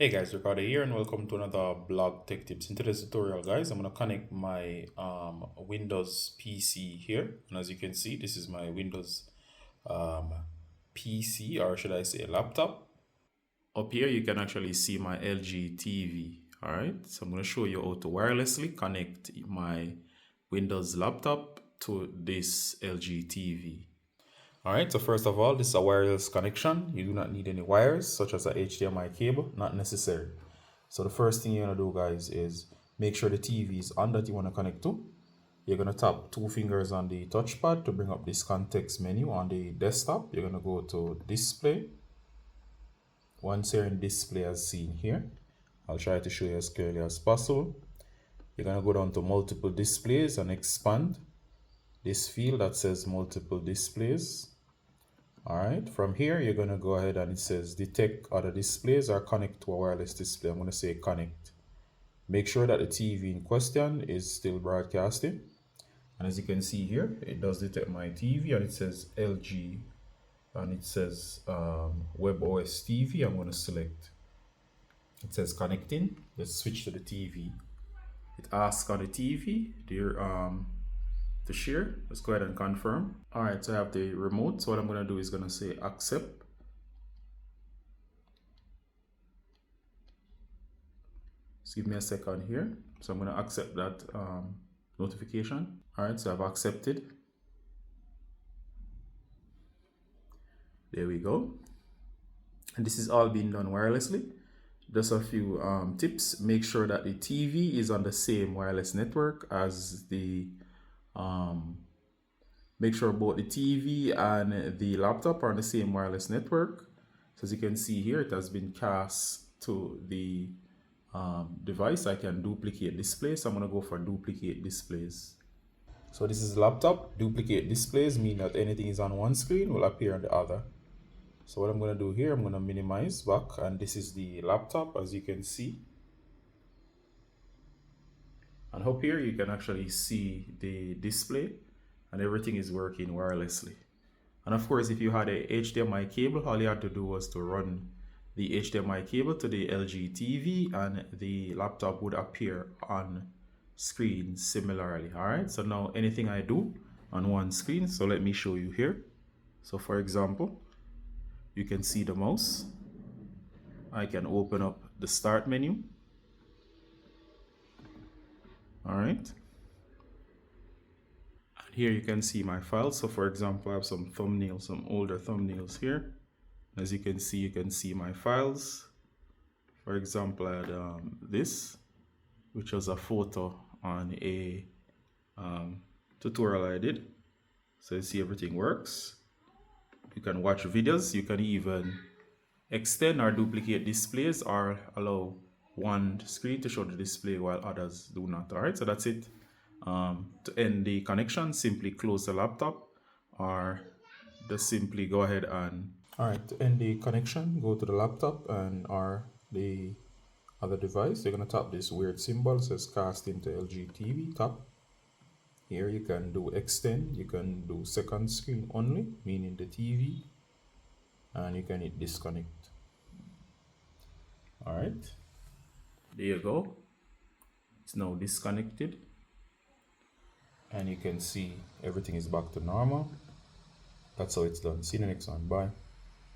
Hey guys, Ricardo here and welcome to another blog tech tips. In today's tutorial guys, I'm going to connect my Windows PC here, and as you can see this is my Windows um, PC, or should I say laptop. Up here you can actually see my LG TV. Alright, so I'm going to show you how to wirelessly connect my Windows laptop to this LG TV. Alright, so first of all, this is a wireless connection. You do not need any wires such as a HDMI cable, not necessary. So the first thing you're gonna do guys is make sure the TV is on that you want to connect to. You're gonna tap two fingers on the touchpad to bring up this context menu on the desktop. You're gonna go to display. Once you're in display as seen here, I'll try to show you as clearly as possible. You're gonna go down to multiple displays and expand this field that says multiple displays. Alright, from here you're going to go ahead and it says detect other displays or connect to a wireless display. I'm going to say connect. Make sure that the TV in question is still broadcasting. And as you can see here, it does detect my TV and it says LG and it says WebOS TV. I'm going to select. It says connecting. Let's switch to the TV. It asks on the TV, to share. Let's go ahead and confirm. All right, so I have the remote. So what I'm going to do is going to say accept. Just give me a second here. So I'm going to accept that notification. All right, so I've accepted. There we go. And this is all being done wirelessly. Just a few tips. Make sure that the TV is on the same wireless network as the make sure both the TV and the laptop are on the same wireless network. So as you can see here, it has been cast to the device. I can duplicate display, so I'm going to go for duplicate displays. So this is laptop. Duplicate displays mean that anything is on one screen will appear on the other. So what I'm going to do here, I'm going to minimize back, and this is the laptop as you can see. And up here you can actually see the display and everything is working wirelessly. And of course, if you had a HDMI cable, all you had to do was to run the HDMI cable to the LG TV and the laptop would appear on screen similarly. All right, so now anything I do on one screen, so let me show you here. So for example, you can see the mouse. I can open up the start menu. All right. And here you can see my files. So for example, I have some thumbnails, some older thumbnails here. As you can see my files. For example, I had this, which was a photo on a tutorial I did. So you see everything works. You can watch videos. You can even extend or duplicate displays or allow one screen to show the display while others do not. All right, so that's it. To end the connection, simply close the laptop or just simply go ahead and all right, to end the connection, go to the laptop and or the other device. You're going to tap this weird symbol, says cast into LG TV. Tap here. You can do extend, you can do second screen only, meaning the TV, and you can hit disconnect. All right, there you go. It's now disconnected and you can see everything is back to normal. That's how it's done. See you in the next one. Bye.